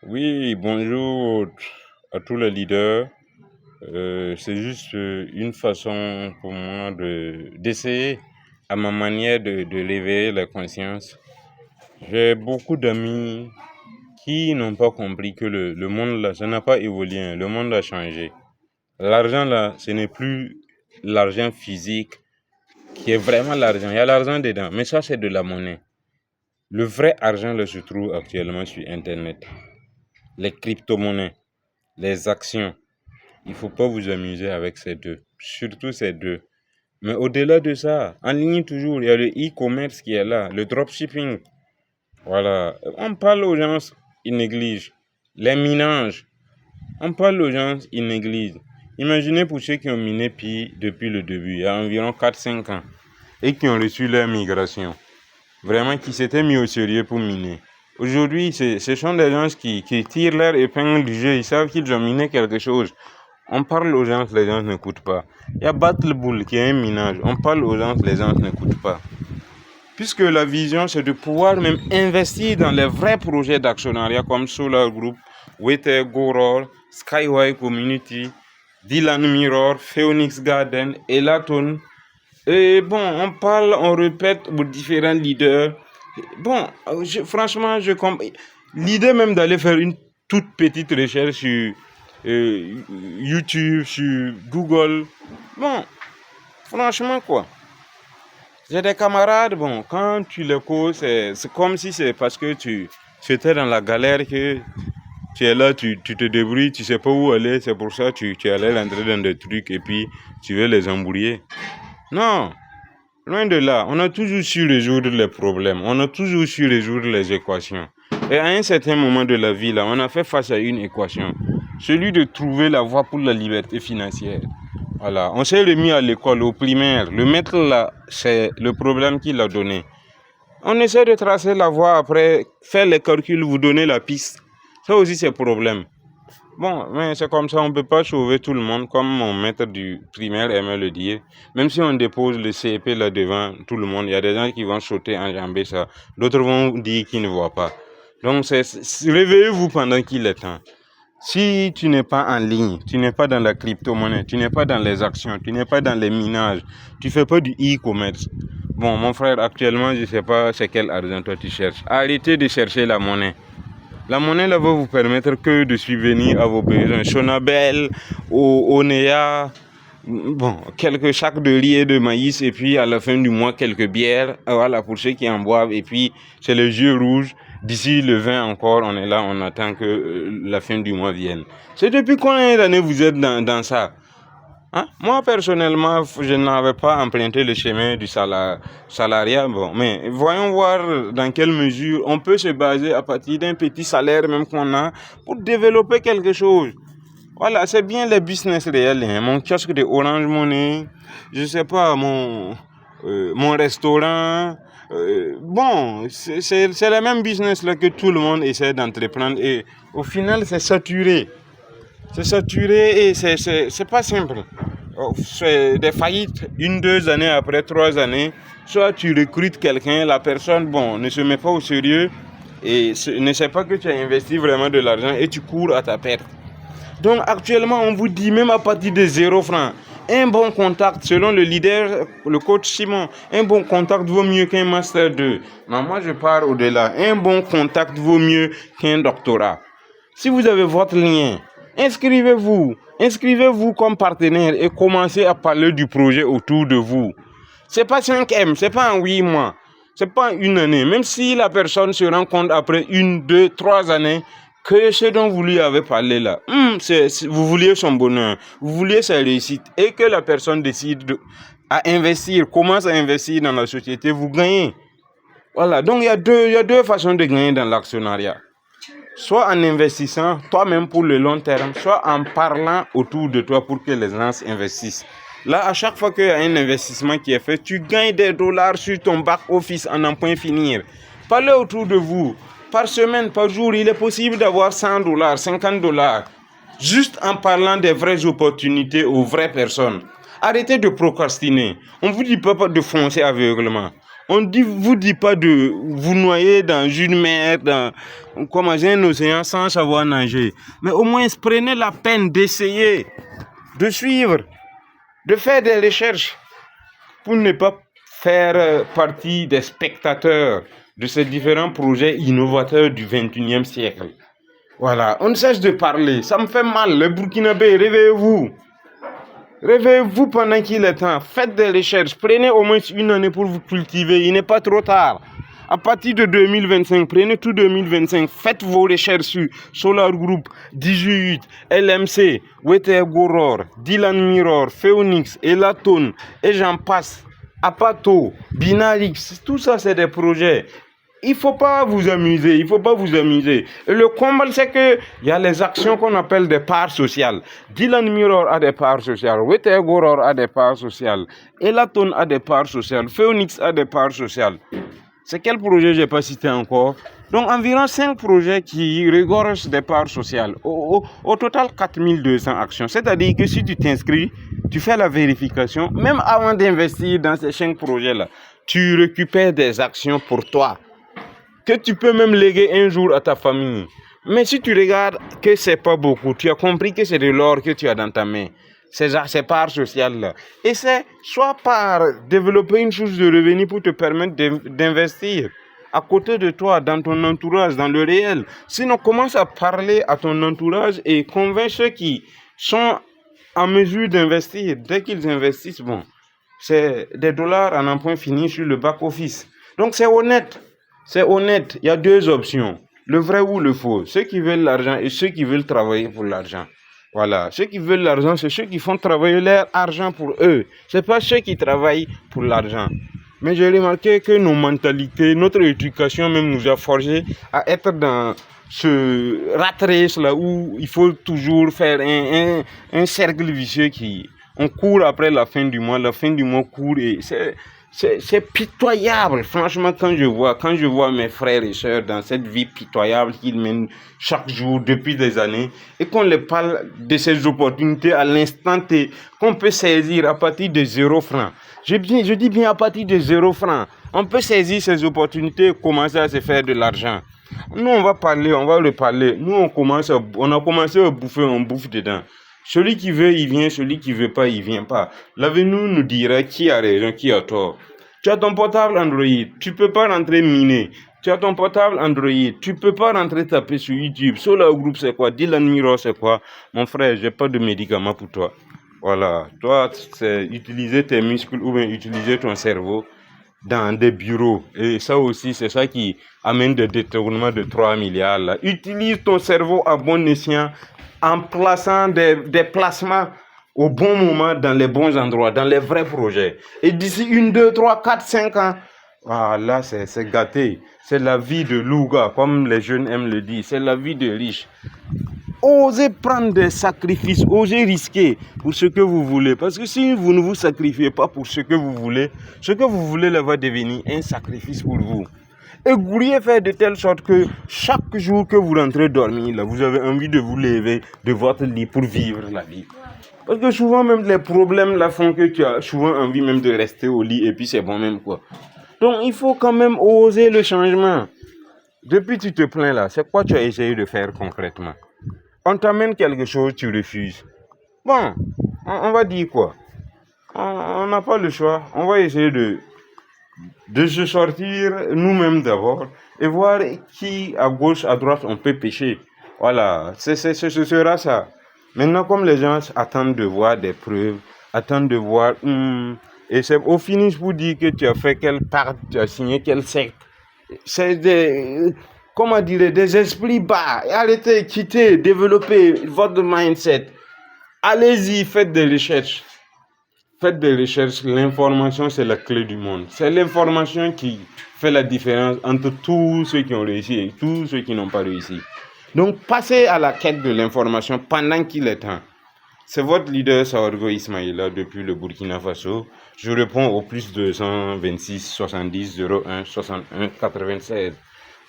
Oui, bonjour à tous les leaders. C'est juste une façon pour moi d'essayer à ma manière de réveiller la conscience. J'ai beaucoup d'amis qui n'ont pas compris que le monde là, ça n'a pas évolué, hein. Le monde a changé. L'argent là, ce n'est plus l'argent physique qui est vraiment l'argent. Il y a l'argent dedans, mais ça c'est de la monnaie. Le vrai argent là se trouve actuellement sur Internet. Les crypto-monnaies, les actions. Il ne faut pas vous amuser avec ces deux, surtout ces deux. Mais au-delà de ça, en ligne toujours, il y a le e-commerce qui est là, le dropshipping. Voilà, on parle aux gens, ils négligent. Les minages, on parle aux gens, ils négligent. Imaginez pour ceux qui ont miné Pi depuis le début, il y a environ 4-5 ans, et qui ont reçu leur migration. Vraiment, qui s'étaient mis au sérieux pour miner. Aujourd'hui, ce sont des gens qui tirent leur épingle du jeu, ils savent qu'ils ont miné quelque chose. On parle aux gens, les gens n'écoutent pas. Il y a Battle Bull qui est un minage. On parle aux gens, les gens n'écoutent pas. Puisque la vision, c'est de pouvoir même investir dans les vrais projets d'actionnariat comme Solar Group, Wether Goror, Skyway Community, Dylan Mirror, Phoenix Garden, Elaton. Et bon, on parle, on répète aux différents leaders. Bon, franchement, je comprends. L'idée même d'aller faire une toute petite recherche sur YouTube, sur Google. Bon, franchement, quoi. J'ai des camarades, bon, quand tu les causes, c'est comme si c'est parce que tu étais dans la galère que tu es là, tu te débrouilles, tu sais pas où aller, c'est pour ça que tu allais rentrer dans des trucs et puis tu veux les embrouiller. Non, loin de là, on a toujours su résoudre les problèmes, on a toujours su résoudre les équations. Et à un certain moment de la vie, là, on a fait face à une équation, celui de trouver la voie pour la liberté financière. Voilà, on s'est remis à l'école, au primaire. Le maître là, c'est le problème qu'il a donné. On essaie de tracer la voie après, faire les calculs, vous donner la piste. Ça aussi, c'est problème. Bon, mais c'est comme ça, on ne peut pas sauver tout le monde, comme mon maître du primaire aimait le dire. Même si on dépose le CP là devant tout le monde, il y a des gens qui vont sauter, enjamber ça. D'autres vont dire qu'ils ne voient pas. Donc, réveillez-vous pendant qu'il est temps. Si tu n'es pas en ligne, tu n'es pas dans la crypto-monnaie, tu n'es pas dans les actions, tu n'es pas dans les minages, tu fais pas du e-commerce. Bon, mon frère, actuellement, je ne sais pas c'est quel argent toi tu cherches. Arrêtez de chercher la monnaie. La monnaie là va vous permettre que de subvenir à vos besoins. Sonabel, Onea, bon, quelques sacs de riz et de maïs, et puis à la fin du mois, quelques bières. Voilà, pour ceux qui en boivent. Et puis, c'est les yeux rouges. D'ici le 20 encore, on est là, on attend que la fin du mois vienne. C'est depuis combien d'années vous êtes dans ça? Hein? Moi, personnellement, je n'avais pas emprunté le chemin du salariat. Bon, mais voyons voir dans quelle mesure on peut se baser à partir d'un petit salaire même qu'on a pour développer quelque chose. Voilà, c'est bien les business réels. Hein. Mon kiosque de Orange Money, je sais pas, mon restaurant. Bon, c'est le même business là que tout le monde essaie d'entreprendre et au final c'est saturé. C'est saturé et c'est pas simple. C'est des faillites, 1-2 années après, 3 années. Soit tu recrutes quelqu'un, la personne bon, ne se met pas au sérieux et ne sait pas que tu as investi vraiment de l'argent et tu cours à ta perte. Donc actuellement, on vous dit même à partir de 0 francs, un bon contact, selon le leader, le coach Simon, un bon contact vaut mieux qu'un master 2. Mais moi, je pars au-delà. Un bon contact vaut mieux qu'un doctorat. Si vous avez votre lien, inscrivez-vous comme partenaire et commencez à parler du projet autour de vous. C'est pas 5M, c'est pas en 8 mois, c'est pas en 1 année. Même si la personne se rend compte après 1, 2, 3 années que ce dont vous lui avez parlé là, vous vouliez son bonheur, vous vouliez sa réussite et que la personne décide à investir, commence à investir dans la société, vous gagnez. Voilà, donc il y a deux façons de gagner dans l'actionnariat. Soit en investissant toi-même pour le long terme, soit en parlant autour de toi pour que les gens investissent. Là, à chaque fois qu'il y a un investissement qui est fait, tu gagnes des dollars sur ton back-office en n'en point finir. Parlez autour de vous. Par semaine, par jour, il est possible d'avoir 100 dollars, 50 dollars. Juste en parlant des vraies opportunités aux vraies personnes. Arrêtez de procrastiner. On ne vous dit pas de foncer aveuglement. Vous dit pas de vous noyer dans une mer, comme dans un océan sans savoir nager. Mais au moins, prenez la peine d'essayer, de suivre, de faire des recherches pour ne pas faire partie des spectateurs de ces différents projets innovateurs du 21e siècle. Voilà, on ne cesse de parler, ça me fait mal. Le Burkinabé, réveillez-vous. Réveillez-vous pendant qu'il est temps. Faites des recherches. Prenez au moins une année pour vous cultiver. Il n'est pas trop tard. À partir de 2025, prenez tout 2025. Faites vos recherches sur Solar Group, 18, LMC, Wete Goror, Dylan Mirror, Phoenix, Elaton, et j'en passe. Apato, Binarix, tout ça c'est des projets. Il ne faut pas vous amuser, il faut pas vous amuser. Et le comble, c'est qu'il y a les actions qu'on appelle des parts sociales. Dylan Mirror a des parts sociales, Wete Goror a des parts sociales, Elaton a des parts sociales, Phoenix a des parts sociales. C'est quel projet je n'ai pas cité encore? Donc environ 5 projets qui regorgent des parts sociales. Au total, 4200 actions. C'est-à-dire que si tu t'inscris, tu fais la vérification, même avant d'investir dans ces 5 projets-là, tu récupères des actions pour toi, que tu peux même léguer un jour à ta famille. Mais si tu regardes que c'est pas beaucoup, tu as compris que c'est de l'or que tu as dans ta main. Ces parts sociales-là. Et c'est soit par développer une source de revenus pour te permettre d'investir à côté de toi, dans ton entourage, dans le réel. Sinon, commence à parler à ton entourage et convainc ceux qui sont en mesure d'investir. Dès qu'ils investissent, bon, c'est des dollars en un point fini sur le back-office. Donc c'est honnête. C'est honnête. Il y a 2 options. Le vrai ou le faux. Ceux qui veulent l'argent et ceux qui veulent travailler pour l'argent. Voilà, ceux qui veulent l'argent, c'est ceux qui font travailler leur argent pour eux. Ce n'est pas ceux qui travaillent pour l'argent. Mais j'ai remarqué que nos mentalités, notre éducation même nous a forgé à être dans ce rat race là où il faut toujours faire un cercle vicieux qui... On court après la fin du mois court et c'est pitoyable, franchement, quand je vois mes frères et sœurs dans cette vie pitoyable qu'ils mènent chaque jour depuis des années et qu'on les parle de ces opportunités à l'instant T qu'on peut saisir à partir de 0 francs. Je dis bien à partir de 0 francs. On peut saisir ces opportunités et commencer à se faire de l'argent. Nous, on va reparler. Nous, on a commencé à bouffer, on bouffe dedans. Celui qui veut, il vient. Celui qui veut pas, il vient pas. L'avenir nous dira qui a raison, qui a tort. Tu as ton portable Android, tu peux pas rentrer miner. Tu as ton portable Android, tu peux pas rentrer taper sur YouTube. Solar Group, c'est quoi? Dylan Mirror, c'est quoi? Mon frère, j'ai pas de médicaments pour toi. Voilà. Toi, c'est utiliser tes muscles ou bien utiliser ton cerveau dans des bureaux. Et ça aussi, c'est ça qui amène des détournements de 3 milliards. Là. Utilise ton cerveau à bon escient en plaçant des placements au bon moment dans les bons endroits, dans les vrais projets. Et d'ici 1, 2, 3, 4, 5 ans, là, c'est gâté. C'est la vie de Louga, comme les jeunes aiment le dire. C'est la vie de riche. Osez prendre des sacrifices, osez risquer pour ce que vous voulez. Parce que si vous ne vous sacrifiez pas pour ce que vous voulez là va devenir un sacrifice pour vous. Et vous pourriez faire de telle sorte que chaque jour que vous rentrez dormir, là, vous avez envie de vous lever de votre lit pour vivre la vie. Parce que souvent même les problèmes là font que tu as souvent envie même de rester au lit et puis c'est bon même quoi. Donc il faut quand même oser le changement. Depuis tu te plains là, c'est quoi tu as essayé de faire concrètement? On t'amène quelque chose, tu refuses. Bon, on va dire quoi? On n'a pas le choix. On va essayer de se sortir nous-mêmes d'abord et voir qui à gauche, à droite on peut pêcher. Voilà, ce sera ça. Maintenant, comme les gens attendent de voir des preuves, attendent de voir, et c'est au finish pour dire que tu as fait quelle part, tu as signé quel secte. C'est des esprits bas. Arrêtez, quittez, développez votre mindset. Allez-y, faites des recherches. Faites des recherches, l'information c'est la clé du monde. C'est l'information qui fait la différence entre tous ceux qui ont réussi et tous ceux qui n'ont pas réussi. Donc passez à la quête de l'information pendant qu'il est temps. C'est votre leader Saorgo Ismaïla depuis le Burkina Faso. Je réponds au plus 226 70 01 61 96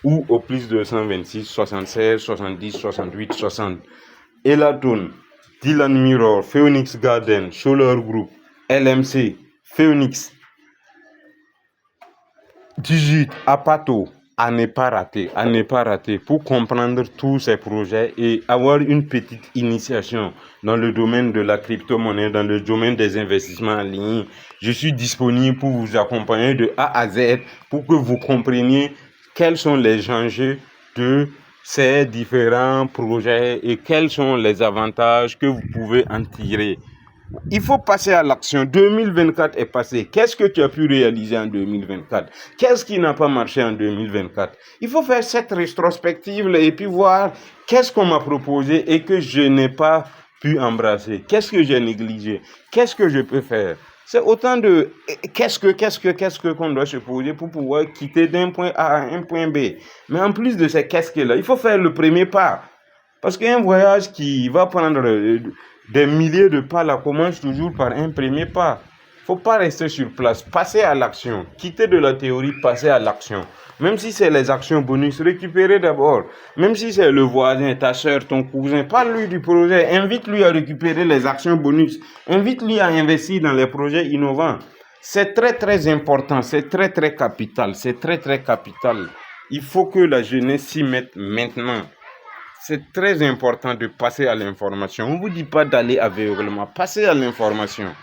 ou au plus 226 76 70 68 60. Elaton, Dylan Mirror, Phoenix Garden, Solar Group, LMC, Phoenix, 18, Apato, à ne pas rater pour comprendre tous ces projets et avoir une petite initiation dans le domaine de la crypto-monnaie, dans le domaine des investissements en ligne. Je suis disponible pour vous accompagner de A à Z pour que vous compreniez quels sont les enjeux de ces différents projets et quels sont les avantages que vous pouvez en tirer. Il faut passer à l'action. 2024 est passé. Qu'est-ce que tu as pu réaliser en 2024? Qu'est-ce qui n'a pas marché en 2024? Il faut faire cette rétrospective et puis voir qu'est-ce qu'on m'a proposé et que je n'ai pas pu embrasser. Qu'est-ce que j'ai négligé? Qu'est-ce que je peux faire? C'est autant de qu'est-ce que qu'on doit se poser pour pouvoir quitter d'un point A à un point B. Mais en plus de ces qu'est-ce que là, il faut faire le premier pas. Parce qu'un voyage qui va prendre des milliers de pas là commence toujours par un premier pas. Faut pas rester sur place, passer à l'action. Quitter de la théorie, passer à l'action. Même si c'est les actions bonus, récupérer d'abord. Même si c'est le voisin, ta soeur, ton cousin, parle-lui du projet. Invite-lui à récupérer les actions bonus. Invite-lui à investir dans les projets innovants. C'est très très important, c'est très très capital, c'est très très capital. Il faut que la jeunesse s'y mette maintenant. C'est très important de passer à l'information. On ne vous dit pas d'aller aveuglément. Passez à l'information.